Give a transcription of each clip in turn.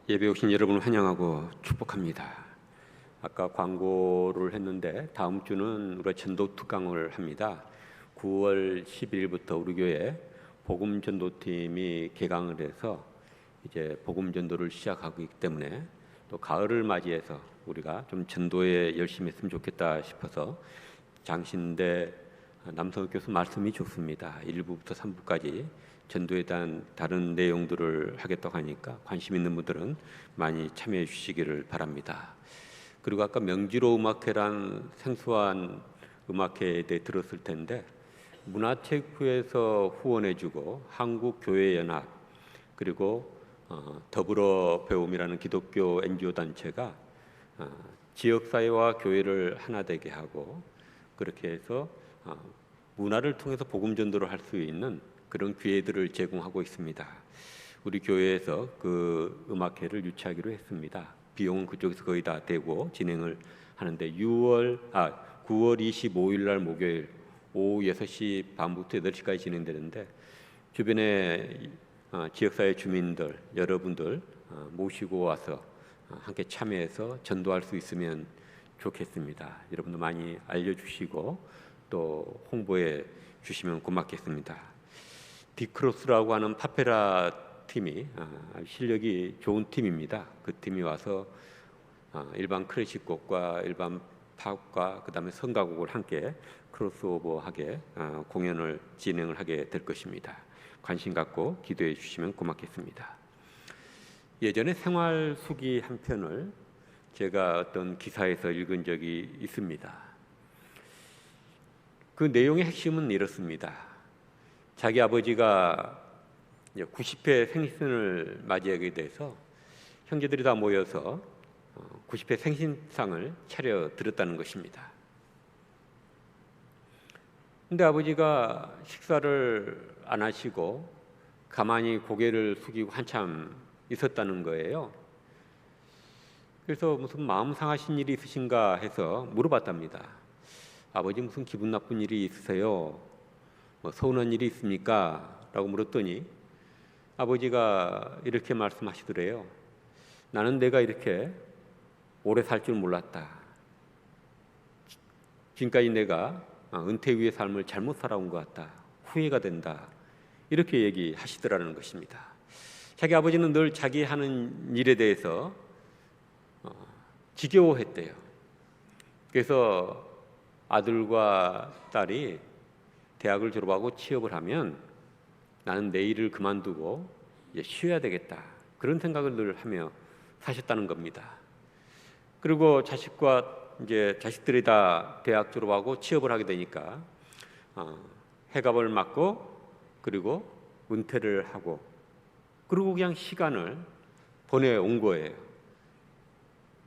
예배 오신 여러분을 환영하고 축복합니다. 아까 광고를 했는데 다음 주는 우리가 전도 특강을 합니다. 9월 10일부터 우리 교회 복음 전도팀이 개강을 해서 이제 복음 전도를 시작하기 때문에 또 가을을 맞이해서 우리가 좀 전도에 열심히 했으면 좋겠다 싶어서 장신대 남성욱 교수 말씀이 좋습니다. 1부부터 3부까지 전도에 대한 다른 내용들을 하겠다고 하니까 관심 있는 분들은 많이 참여해 주시기를 바랍니다. 그리고 아까 명지로 음악회란 생소한 음악회에 대해 들었을 텐데 문화체육부에서 후원해주고 한국교회연합 그리고 더불어 배움이라는 기독교 NGO 단체가 지역사회와 교회를 하나 되게 하고 그렇게 해서 문화를 통해서 복음 전도를 할 수 있는 그런 기회들을 제공하고 있습니다. 우리 교회에서 그 음악회를 유치하기로 했습니다. 비용은 그쪽에서 거의 다 되고 진행을 하는데 9월 25일 날 목요일 오후 6시 반부터 8시까지 진행되는데 주변에 지역사회 주민들 여러분들 모시고 와서 함께 참여해서 전도할 수 있으면 좋겠습니다. 여러분도 많이 알려주시고 또 홍보해 주시면 고맙겠습니다. 디크로스라고 하는 파페라 팀이 실력이 좋은 팀입니다. 그 팀이 와서 일반 클래식 곡과 일반 팝과 그다음에 성가곡을 함께 크로스오버하게 공연을 진행을 하게 될 것입니다. 관심 갖고 기도해 주시면 고맙겠습니다. 예전에 생활 수기 한 편을 제가 어떤 기사에서 읽은 적이 있습니다. 그 내용의 핵심은 이렇습니다. 자기 아버지가 90회 생신을 맞이하게 돼서 형제들이 다 모여서 90회 생신상을 차려 드렸다는 것입니다. 근데 아버지가 식사를 안 하시고 가만히 고개를 숙이고 한참 있었다는 거예요. 그래서 무슨 마음 상하신 일이 있으신가 해서 물어봤답니다. 아버지 무슨 기분 나쁜 일이 있으세요? 뭐 서운한 일이 있습니까? 라고 물었더니 아버지가 이렇게 말씀하시더래요. 나는 내가 이렇게 오래 살 줄 몰랐다. 지금까지 내가 은퇴 후의 삶을 잘못 살아온 것 같다. 후회가 된다. 이렇게 얘기하시더라는 것입니다. 자기 아버지는 늘 자기 하는 일에 대해서 지겨워했대요. 그래서 아들과 딸이 대학을 졸업하고 취업을 하면 나는 내 일을 그만두고 이제 쉬어야 되겠다. 그런 생각을 늘 하며 사셨다는 겁니다. 그리고 자식들이 다 대학 졸업하고 취업을 하게 되니까 해갑을 맞고 그리고 은퇴를 하고 그리고 그냥 시간을 보내온 거예요.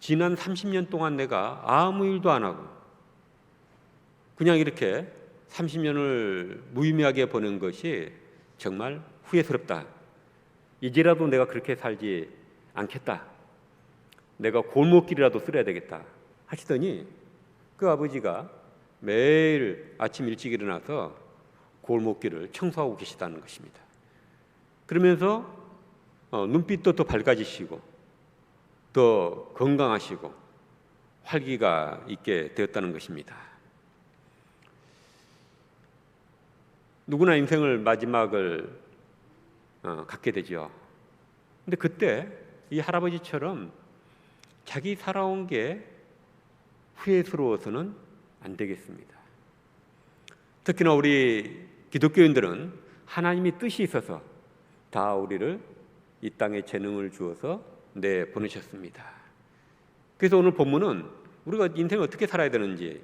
지난 30년 동안 내가 아무 일도 안 하고 그냥 이렇게 30년을 무의미하게 보낸 것이 정말 후회스럽다. 이제라도 내가 그렇게 살지 않겠다. 내가 골목길이라도 쓸어야 되겠다 하시더니 그 아버지가 매일 아침 일찍 일어나서 골목길을 청소하고 계시다는 것입니다. 그러면서 눈빛도 더 밝아지시고 더 건강하시고 활기가 있게 되었다는 것입니다. 누구나 인생을 마지막을 갖게 되죠. 근데 그때 이 할아버지처럼 자기 살아온 게 후회스러워서는 안 되겠습니다. 특히나 우리 기독교인들은 하나님이 뜻이 있어서 다 우리를 이 땅에 재능을 주어서 내보내셨습니다. 그래서 오늘 본문은 우리가 인생을 어떻게 살아야 되는지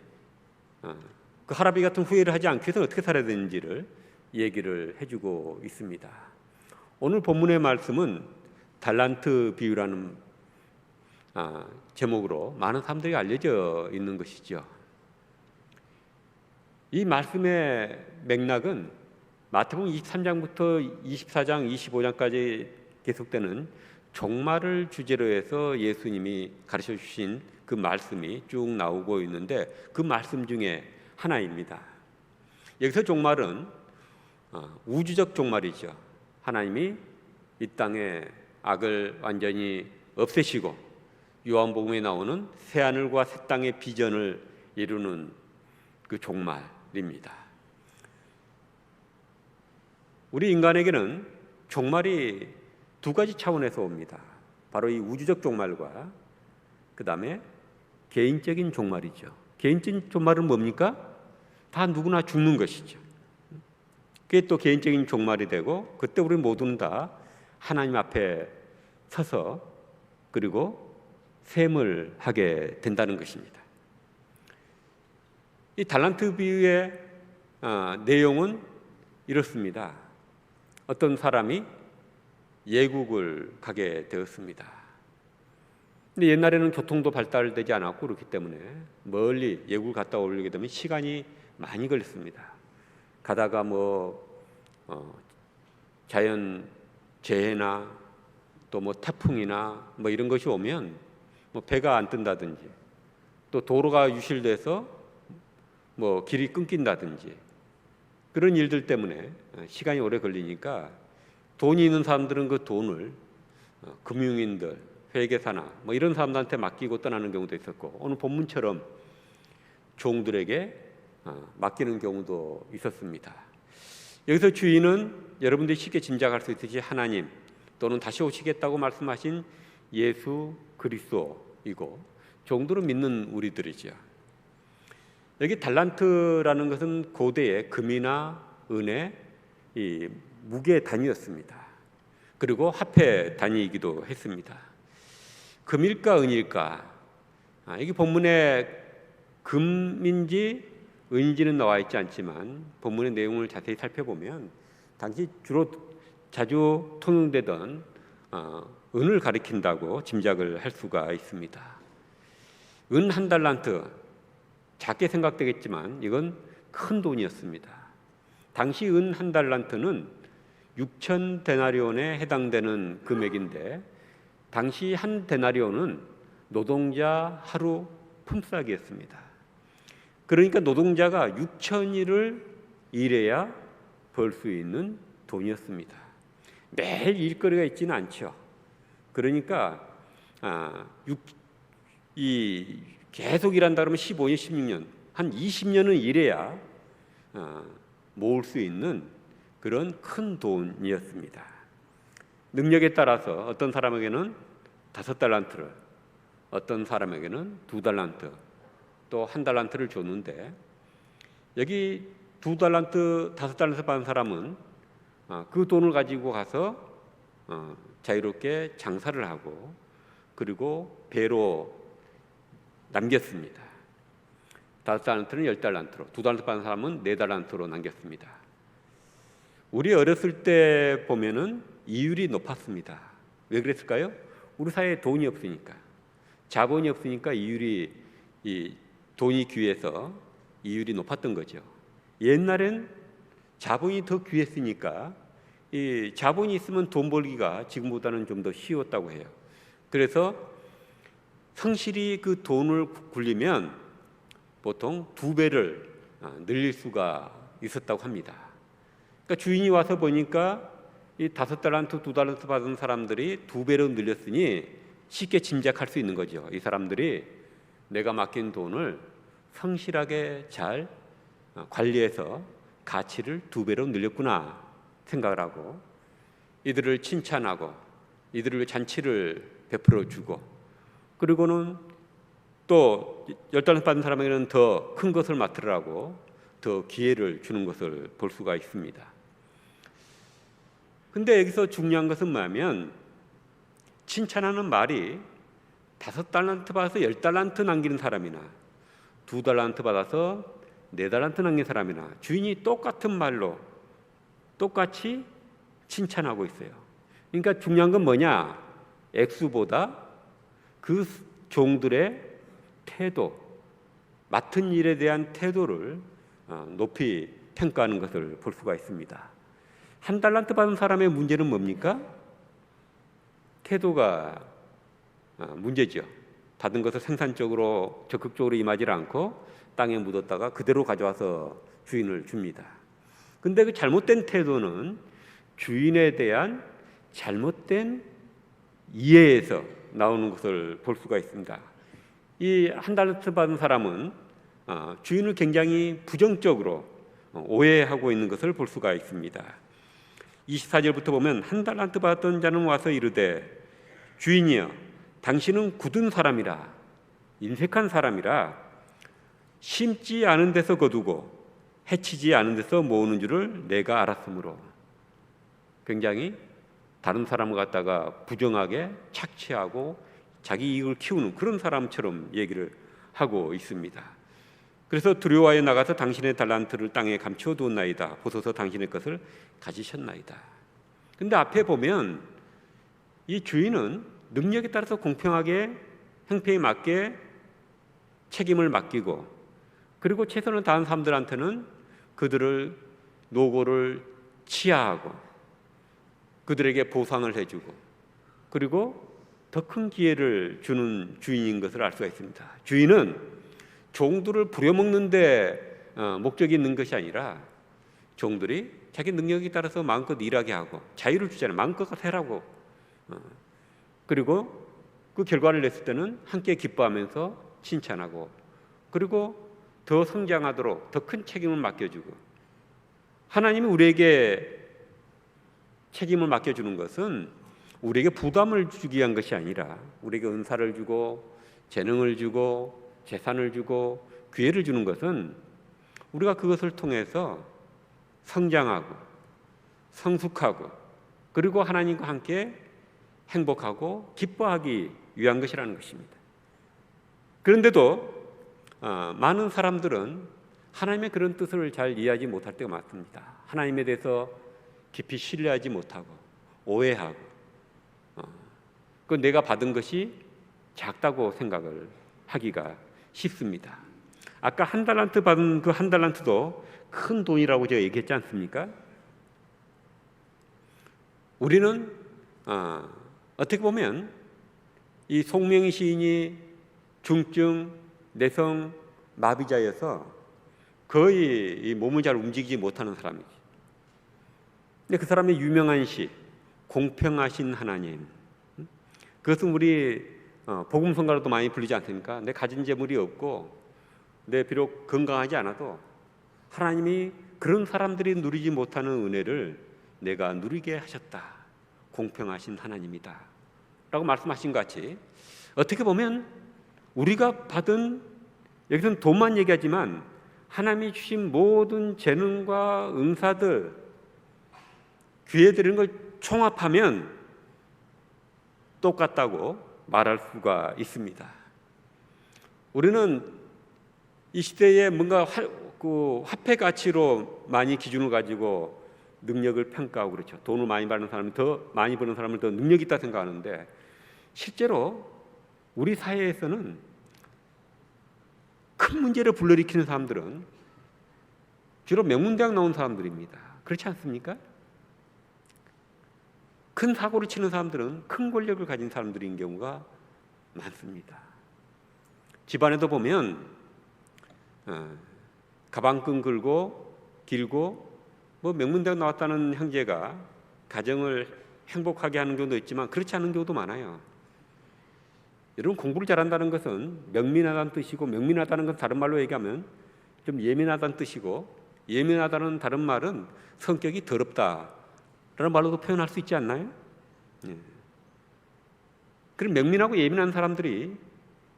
그 할아버지 같은 후회를 하지 않기 위해서는 어떻게 살아야 되는지를 얘기를 해주고 있습니다. 오늘 본문의 말씀은 달란트 비유라는 제목으로 많은 사람들이 알려져 있는 것이죠. 이 말씀의 맥락은 마태복음 23장부터 24장, 25장까지 계속되는 종말을 주제로 해서 예수님이 가르쳐 주신 그 말씀이 쭉 나오고 있는데 그 말씀 중에 하나입니다. 여기서 종말은 우주적 종말이죠. 하나님이 이 땅에 악을 완전히 없애시고 요한복음에 나오는 새 하늘과 새 땅의 비전을 이루는 그 종말입니다. 우리 인간에게는 종말이 두 가지 차원에서 옵니다. 바로 이 우주적 종말과 그 다음에 개인적인 종말이죠. 개인적인 종말은 뭡니까? 다 누구나 죽는 것이죠. 그게 또 개인적인 종말이 되고, 그때 우리 모두는 다 하나님 앞에 서서 그리고 셈을 하게 된다는 것입니다. 이 달란트 비유의 내용은 이렇습니다. 어떤 사람이 예국을 가게 되었습니다. 근데 옛날에는 교통도 발달되지 않았고 그렇기 때문에 멀리 예국을 갔다 오려게 되면 시간이 많이 걸렸습니다. 가다가 자연 재해나 또 태풍이나 이런 것이 오면 배가 안 뜬다든지, 또 도로가 유실돼서 길이 끊긴다든지, 그런 일들 때문에 시간이 오래 걸리니까 돈이 있는 사람들은 그 돈을 금융인들, 회계사나 이런 사람들한테 맡기고 떠나는 경우도 있었고, 오늘 본문처럼 종들에게 맡기는 경우도 있었습니다. 여기서 주인은 여러분들이 쉽게 짐작할 수 있듯이 하나님 또는 다시 오시겠다고 말씀하신 예수 그리스도이고, 종들은 믿는 우리들이죠. 여기 달란트라는 것은 고대의 금이나 은의 이 무게 단위였습니다. 그리고 화폐 단위이기도 했습니다. 금일까 은일까? 이게 본문에 금인지 은인지는 나와 있지 않지만 본문의 내용을 자세히 살펴보면 당시 주로 자주 통용되던 은을 가리킨다고 짐작을 할 수가 있습니다. 은 한 달란트, 작게 생각되겠지만 이건 큰 돈이었습니다. 당시 은 한 달란트는 6천 데나리온에 해당되는 금액인데, 당시 한 데나리온은 노동자 하루 품삯이었습니다. 그러니까 노동자가 6천일을 일해야 벌 수 있는 돈이었습니다. 매일 일거리가 있지는 않죠. 그러니까 계속 일한다 그러면 15년, 16년, 한 20년은 일해야 모을 수 있는 그런 큰 돈이었습니다. 능력에 따라서 어떤 사람에게는 5달란트를, 어떤 사람에게는 2달란트, 또 1달란트를 줬는데, 여기 2달란트, 5달란트 받은 사람은 그 돈을 가지고 가서 자유롭게 장사를 하고 그리고 배로 남겼습니다. 5달란트는 10달란트로, 2달란트 받은 사람은 4달란트로 남겼습니다. 우리 어렸을 때 보면은 이율이 높았습니다. 왜 그랬을까요? 우리 사회에 돈이 없으니까, 자본이 없으니까 돈이 귀해서 이율이 높았던 거죠. 옛날엔 자본이 더 귀했으니까 이 자본이 있으면 돈 벌기가 지금보다는 좀 더 쉬웠다고 해요. 그래서 성실히 그 돈을 굴리면 보통 2배를 늘릴 수가 있었다고 합니다. 그러니까 주인이 와서 보니까 이 5달란트, 2달란트 받은 사람들이 2배로 늘렸으니 쉽게 짐작할 수 있는 거죠. 이 사람들이 내가 맡긴 돈을 성실하게 잘 관리해서 가치를 2배로 늘렸구나 생각을 하고, 이들을 칭찬하고 이들을 잔치를 베풀어 주고, 그리고는 또 10달란트 받은 사람에게는 더 큰 것을 맡으라고 더 기회를 주는 것을 볼 수가 있습니다. 근데 여기서 중요한 것은 뭐냐면, 칭찬하는 말이 5달란트 받아서 10달란트 남기는 사람이나 2달란트 받아서 4달란트 남긴 사람이나 주인이 똑같은 말로 똑같이 칭찬하고 있어요. 그러니까 중요한 건 뭐냐? 액수보다 그 종들의 태도, 맡은 일에 대한 태도를 높이 평가하는 것을 볼 수가 있습니다. 1달란트 받은 사람의 문제는 뭡니까? 태도가 문제죠. 받은 것을 생산적으로 적극적으로 임하지 않고 땅에 묻었다가 그대로 가져와서 주인을 줍니다. 근데 그 잘못된 태도는 주인에 대한 잘못된 이해에서 나오는 것을 볼 수가 있습니다. 이 한 달란트 받은 사람은 주인을 굉장히 부정적으로 오해하고 있는 것을 볼 수가 있습니다. 24절부터 보면 한 달란트 받았던 자는 와서 이르되 주인이여 당신은 굳은 사람이라 인색한 사람이라 심지 않은 데서 거두고 해치지 않은 데서 모으는 줄을 내가 알았으므로, 굉장히 다른 사람을 갖다가 부정하게 착취하고 자기 이익을 키우는 그런 사람처럼 얘기를 하고 있습니다. 그래서 두려워하여 나가서 당신의 달란트를 땅에 감추어 두었나이다. 보소서 당신의 것을 가지셨나이다. 근데 앞에 보면 이 주인은 능력에 따라서 공평하게 형평에 맞게 책임을 맡기고, 그리고 최선을 다한 사람들한테는 그들을 노고를 치하하고 그들에게 보상을 해주고, 그리고 더 큰 기회를 주는 주인인 것을 알 수가 있습니다. 주인은 종들을 부려먹는 데 목적이 있는 것이 아니라 종들이 자기 능력에 따라서 마음껏 일하게 하고 자유를 주잖아요. 마음껏 해라고. 그리고 그 결과를 냈을 때는 함께 기뻐하면서 칭찬하고, 그리고 더 성장하도록 더 큰 책임을 맡겨주고, 하나님이 우리에게 책임을 맡겨주는 것은 우리에게 부담을 주기 위한 것이 아니라 우리에게 은사를 주고 재능을 주고 재산을 주고 기회를 주는 것은 우리가 그것을 통해서 성장하고 성숙하고, 그리고 하나님과 함께 행복하고 기뻐하기 위한 것이라는 것입니다. 그런데도 많은 사람들은 하나님의 그런 뜻을 잘 이해하지 못할 때가 많습니다. 하나님에 대해서 깊이 신뢰하지 못하고 오해하고, 그 내가 받은 것이 작다고 생각을 하기가 쉽습니다. 아까 한 달란트 받은 그 한 달란트도 큰 돈이라고 제가 얘기했지 않습니까? 우리는 어떻게 보면 이 송명희 시인이 중증 내성 마비자여서 거의 이 몸을 잘 움직이지 못하는 사람이지. 근데 그 사람의 유명한 시 공평하신 하나님, 그것은 우리 복음성가로도 많이 불리지 않습니까? 내 가진 재물이 없고 내 비록 건강하지 않아도 하나님이 그런 사람들이 누리지 못하는 은혜를 내가 누리게 하셨다. 공평하신 하나님이다 라고 말씀하신 것 같이, 어떻게 보면 우리가 받은, 여기서는 돈만 얘기하지만 하나님이 주신 모든 재능과 은사들, 기회들인 걸 총합하면 똑같다고 말할 수가 있습니다. 우리는 이 시대에 뭔가 화폐 가치로 많이 기준을 가지고 능력을 평가하고 그렇죠. 돈을 많이 버는 사람이 더 많이 버는 사람을 더 능력 있다 생각하는데, 실제로 우리 사회에서는 큰 문제를 불러일으키는 사람들은 주로 명문대학 나온 사람들입니다. 그렇지 않습니까? 큰 사고를 치는 사람들은 큰 권력을 가진 사람들인 경우가 많습니다. 집안에도 보면 가방끈 길고 뭐 명문대학 나왔다는 형제가 가정을 행복하게 하는 경우도 있지만 그렇지 않은 경우도 많아요. 여러분, 공부를 잘한다는 것은 명민하다는 뜻이고, 명민하다는 건 다른 말로 얘기하면 좀 예민하다는 뜻이고, 예민하다는 다른 말은 성격이 더럽다라는 말로도 표현할 수 있지 않나요? 그럼 명민하고 예민한 사람들이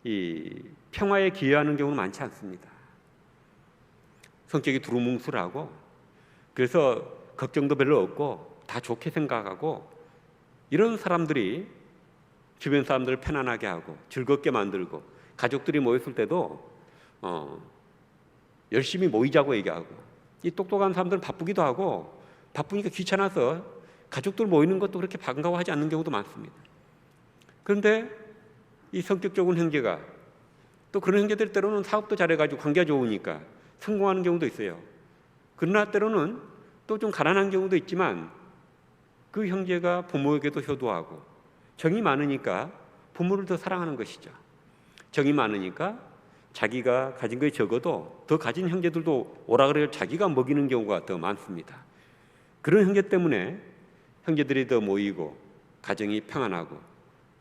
이 평화에 기여하는 경우는 많지 않습니다. 성격이 두루뭉술하고, 그래서 걱정도 별로 없고 다 좋게 생각하고, 이런 사람들이 주변 사람들을 편안하게 하고 즐겁게 만들고, 가족들이 모였을 때도 열심히 모이자고 얘기하고, 이 똑똑한 사람들은 바쁘기도 하고 바쁘니까 귀찮아서 가족들 모이는 것도 그렇게 반가워하지 않는 경우도 많습니다. 그런데 이 성격 좋은 형제가 또 그런 형제들 때로는 사업도 잘해가지고 관계가 좋으니까 성공하는 경우도 있어요. 그러나 때로는 또 좀 가난한 경우도 있지만 그 형제가 부모에게도 효도하고, 정이 많으니까 부모를 더 사랑하는 것이죠. 정이 많으니까 자기가 가진 것이 적어도 더 가진 형제들도 오라 그래요. 자기가 먹이는 경우가 더 많습니다. 그런 형제 때문에 형제들이 더 모이고 가정이 평안하고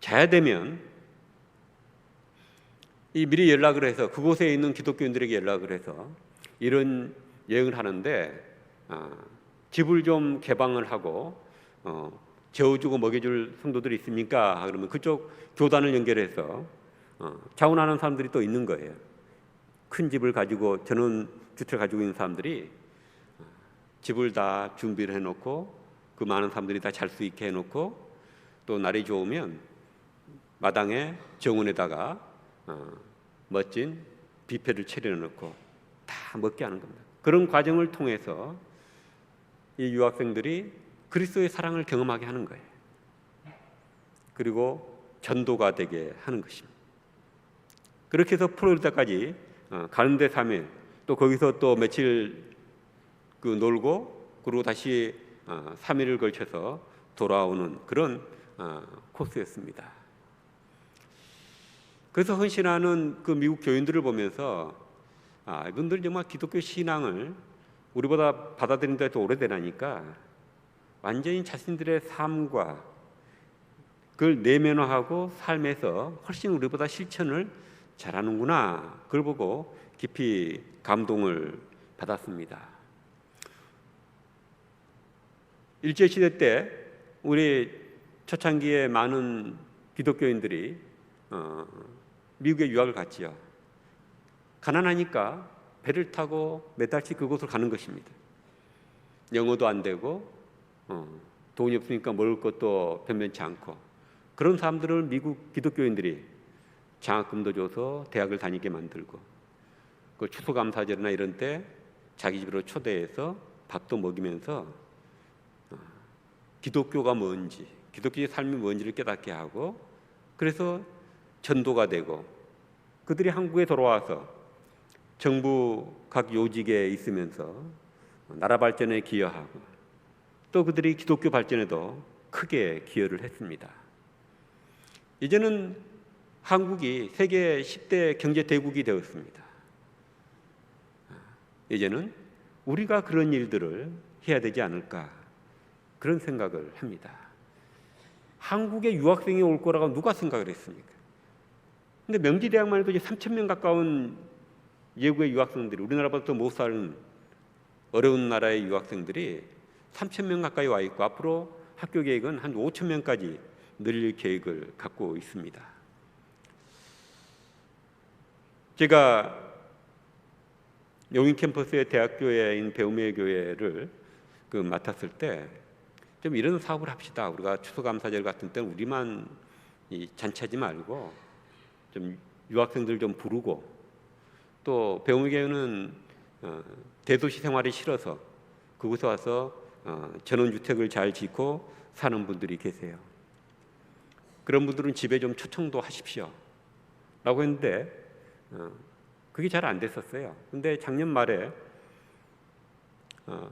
자야 되면 미리 연락을 해서 그곳에 있는 기독교인들에게 연락을 해서 이런 여행을 하는데 집을 좀 개방을 하고 재워주고 먹여줄 성도들이 있습니까? 그러면 그쪽 교단을 연결해서 자원하는 사람들이 또 있는 거예요. 큰 집을 가지고 전원 주택을 가지고 있는 사람들이 집을 다 준비를 해놓고 그 많은 사람들이 다 잘 수 있게 해놓고 또 날이 좋으면 마당에 정원에다가 멋진 뷔페를 차려놓고 다 먹게 하는 겁니다. 그런 과정을 통해서 이 유학생들이 그리스도의 사랑을 경험하게 하는 거예요. 그리고 전도가 되게 하는 것입니다. 그렇게 해서 플로리다까지 가는데 3일, 또 거기서 또 며칠 놀고 그리고 다시 3일을 걸쳐서 돌아오는 그런 코스였습니다. 그래서 헌신하는 그 미국 교인들을 보면서 이분들은 정말 기독교 신앙을 우리보다 받아들인 데도 오래되나니까 완전히 자신들의 삶과 그걸 내면화하고 삶에서 훨씬 우리보다 실천을 잘하는구나, 그걸 보고 깊이 감동을 받았습니다. 일제시대 때 우리 초창기에 많은 기독교인들이 미국에 유학을 갔지요. 가난하니까 배를 타고 몇 달씩 그곳을 가는 것입니다. 영어도 안 되고 돈이 없으니까 먹을 것도 변변치 않고, 그런 사람들을 미국 기독교인들이 장학금도 줘서 대학을 다니게 만들고, 그 추수감사절이나 이런 때 자기 집으로 초대해서 밥도 먹이면서 기독교가 뭔지, 기독교의 삶이 뭔지를 깨닫게 하고, 그래서 전도가 되고, 그들이 한국에 돌아와서 정부 각 요직에 있으면서 나라 발전에 기여하고, 또 그들이 기독교 발전에도 크게 기여를 했습니다. 이제는 한국이 세계 10대 경제 대국이 되었습니다. 이제는 우리가 그런 일들을 해야 되지 않을까, 그런 생각을 합니다. 한국에 유학생이 올 거라고 누가 생각을 했습니까? 근데 명지대학만 해도 이제 3,000명 가까운 외국의 유학생들이, 우리나라보다 더 못 사는 어려운 나라의 유학생들이 3,000명 가까이 와 있고, 앞으로 학교 계획은 한 5,000명까지 늘릴 계획을 갖고 있습니다. 제가 용인 캠퍼스의 대학교에 있는 배움의 교회를 맡았을 때 좀 이런 사업을 합시다. 우리가 추수감사절 같은 때는 우리만 잔치하지 말고 좀 유학생들 좀 부르고, 또 배움의 교회는 대도시 생활이 싫어서 그곳에 와서 전원주택을 잘 짓고 사는 분들이 계세요. 그런 분들은 집에 좀 초청도 하십시오 라고 했는데 그게 잘 안 됐었어요. 근데 작년 말에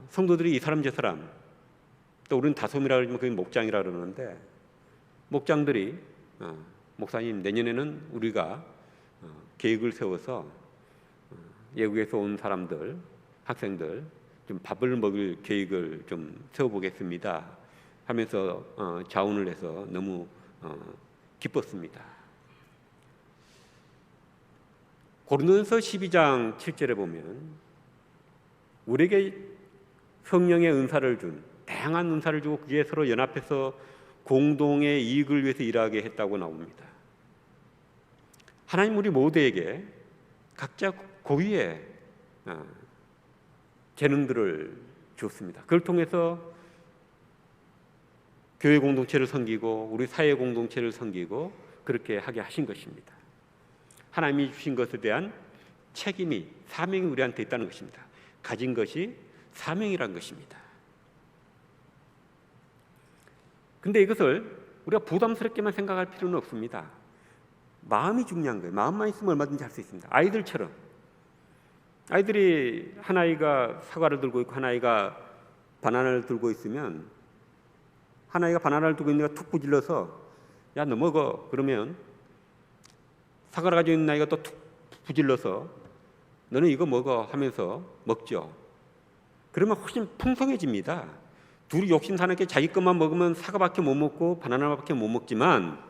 성도들이 이 사람 저 사람, 또 우리는 다솜이라 그러지만 그게 목장이라 그러는데, 목장들이 목사님, 내년에는 우리가 계획을 세워서 외국에서 온 사람들, 학생들 좀 밥을 먹일 계획을 좀 세워보겠습니다 하면서 자원을 해서 너무 기뻤습니다. 고린도전서 12장 7절에 보면 우리에게 성령의 은사를 준, 다양한 은사를 주고 그게 서로 연합해서 공동의 이익을 위해서 일하게 했다고 나옵니다. 하나님 우리 모두에게 각자 고유의 재능들을 줬습니다. 그걸 통해서 교회 공동체를 섬기고 우리 사회 공동체를 섬기고 그렇게 하게 하신 것입니다. 하나님이 주신 것에 대한 책임이, 사명이 우리한테 있다는 것입니다. 가진 것이 사명이란 것입니다. 근데 이것을 우리가 부담스럽게만 생각할 필요는 없습니다. 마음이 중요한 거예요. 마음만 있으면 얼마든지 할 수 있습니다. 아이들처럼, 아이들이 한 아이가 사과를 들고 있고 한 아이가 바나나를 들고 있으면, 한 아이가 바나나를 들고 있는 애가 툭 부질러서 야 너 먹어 그러면 사과를 가지고 있는 아이가 또 툭 부질러서 너는 이거 먹어 하면서 먹죠. 그러면 훨씬 풍성해집니다. 둘이 욕심 사납게 자기 것만 먹으면 사과밖에 못 먹고 바나나밖에 못 먹지만,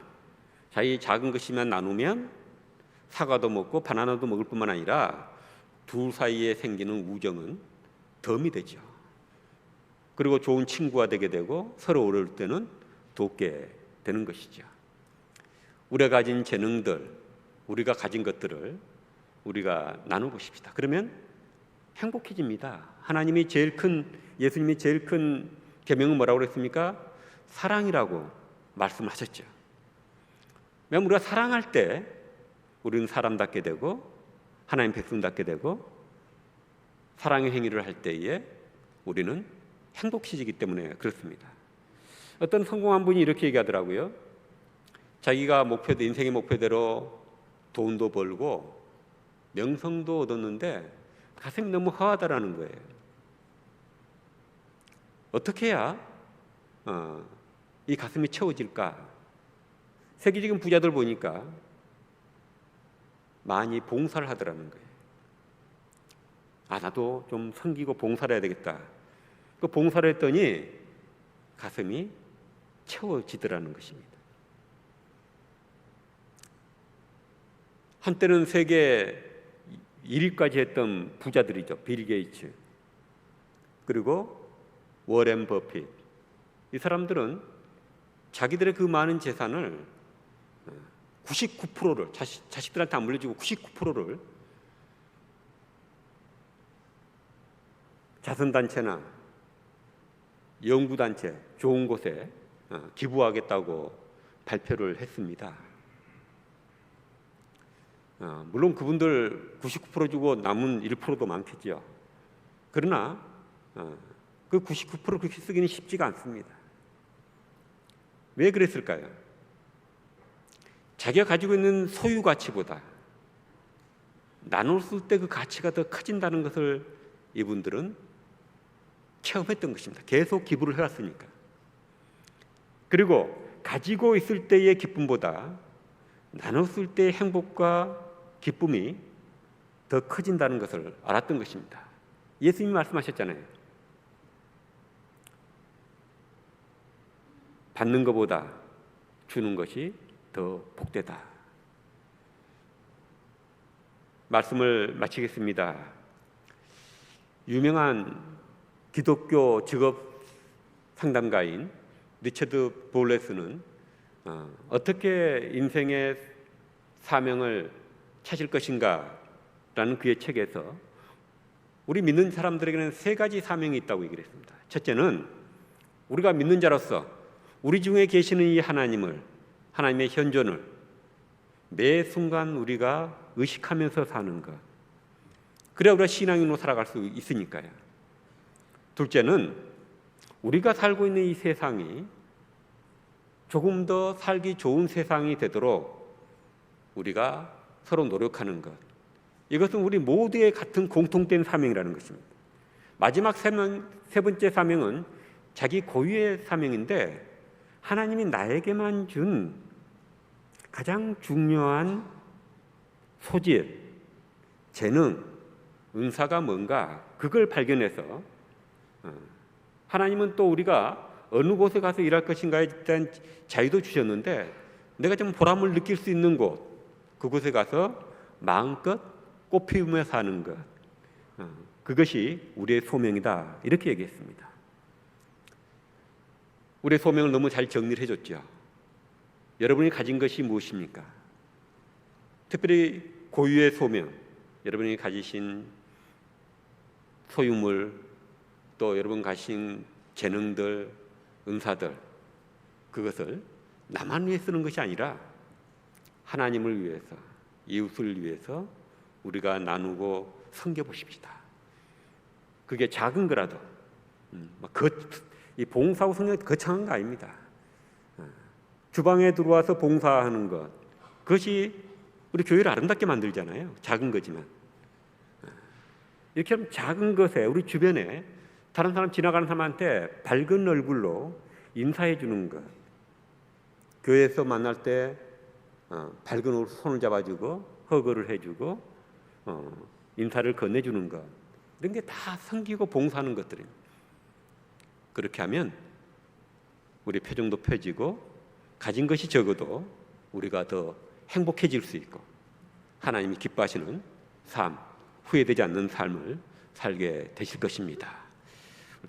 자기 작은 것이만 나누면 사과도 먹고 바나나도 먹을 뿐만 아니라 둘 사이에 생기는 우정은 덤이 되죠. 그리고 좋은 친구가 되게 되고 서로 어려울 때는 돕게 되는 것이죠. 우리가 가진 재능들, 우리가 가진 것들을 우리가 나누고 싶다. 그러면 행복해집니다. 예수님이 제일 큰 계명은 뭐라고 그랬습니까? 사랑이라고 말씀하셨죠. 왜냐하면 우리가 사랑할 때 우리는 사람답게 되고 하나님 백성답게 되고 사랑의 행위를 할 때에 우리는 행복해지기 때문에 그렇습니다. 어떤 성공한 분이 이렇게 얘기하더라고요. 자기가 인생의 목표대로 돈도 벌고 명성도 얻었는데 가슴이 너무 허하다라는 거예요. 어떻게 해야 이 가슴이 채워질까? 세계적인 부자들 보니까 많이 봉사를 하더라는 거예요. 나도 좀 섬기고 봉사를 해야 되겠다. 그 봉사를 했더니 가슴이 채워지더라는 것입니다. 한때는 세계 1위까지 했던 부자들이죠. 빌 게이츠 그리고 워렌 버핏. 이 사람들은 자기들의 그 많은 재산을 99%를 자식들한테 안 물려주고 99%를 자선단체나 연구단체 좋은 곳에 기부하겠다고 발표를 했습니다. 물론 그분들 99% 주고 남은 1%도 많겠죠. 그러나 그 99% 그렇게 쓰기는 쉽지가 않습니다. 왜 그랬을까요? 자기가 가지고 있는 소유 가치보다 나눴을 때 그 가치가 더 커진다는 것을 이분들은 체험했던 것입니다. 계속 기부를 해왔으니까. 그리고 가지고 있을 때의 기쁨보다 나눴을 때의 행복과 기쁨이 더 커진다는 것을 알았던 것입니다. 예수님이 말씀하셨잖아요. 받는 것보다 주는 것이 더 복되다. 말씀을 마치겠습니다. 유명한 기독교 직업 상담가인 리처드 볼레스는 어떻게 인생의 사명을 찾을 것인가 라는 그의 책에서 우리 믿는 사람들에게는 3가지 사명이 있다고 얘기를 했습니다. 첫째는 우리가 믿는 자로서 우리 중에 계시는 이 하나님의 현존을 매 순간 우리가 의식하면서 사는 것. 그래야 우리가 신앙인으로 살아갈 수 있으니까요. 둘째는 우리가 살고 있는 이 세상이 조금 더 살기 좋은 세상이 되도록 우리가 서로 노력하는 것. 이것은 우리 모두의 같은 공통된 사명이라는 것입니다. 마지막 세 번째 사명은 자기 고유의 사명인데 하나님이 나에게만 준 가장 중요한 소질, 재능, 은사가 뭔가 그걸 발견해서 하나님은 또 우리가 어느 곳에 가서 일할 것인가에 대한 자유도 주셨는데 내가 좀 보람을 느낄 수 있는 곳, 그곳에 가서 마음껏 꽃 피우며 사는 것, 그것이 우리의 소명이다 이렇게 얘기했습니다. 우리의 소명을 너무 잘 정리를 해줬죠. 여러분이 가진 것이 무엇입니까? 특별히 고유의 소명, 여러분이 가지신 소유물, 또 여러분 가진 재능들, 은사들, 그것을 나만 위해 쓰는 것이 아니라 하나님을 위해서, 이웃을 위해서 우리가 나누고 섬겨보십시다. 그게 작은 거라도 이 봉사하고 성령 거창한 거 아닙니다. 주방에 들어와서 봉사하는 것, 그것이 우리 교회를 아름답게 만들잖아요. 작은 거지만 이렇게 하면 작은 것에 우리 주변에 다른 사람 지나가는 사람한테 밝은 얼굴로 인사해 주는 것, 교회에서 만날 때 밝은 얼굴로 손을 잡아주고 허그를 해주고 인사를 건네주는 것, 이런 게 다 섬기고 봉사하는 것들입니다. 그렇게 하면 우리 표정도 펴지고 가진 것이 적어도 우리가 더 행복해질 수 있고 하나님이 기뻐하시는 삶, 후회되지 않는 삶을 살게 되실 것입니다.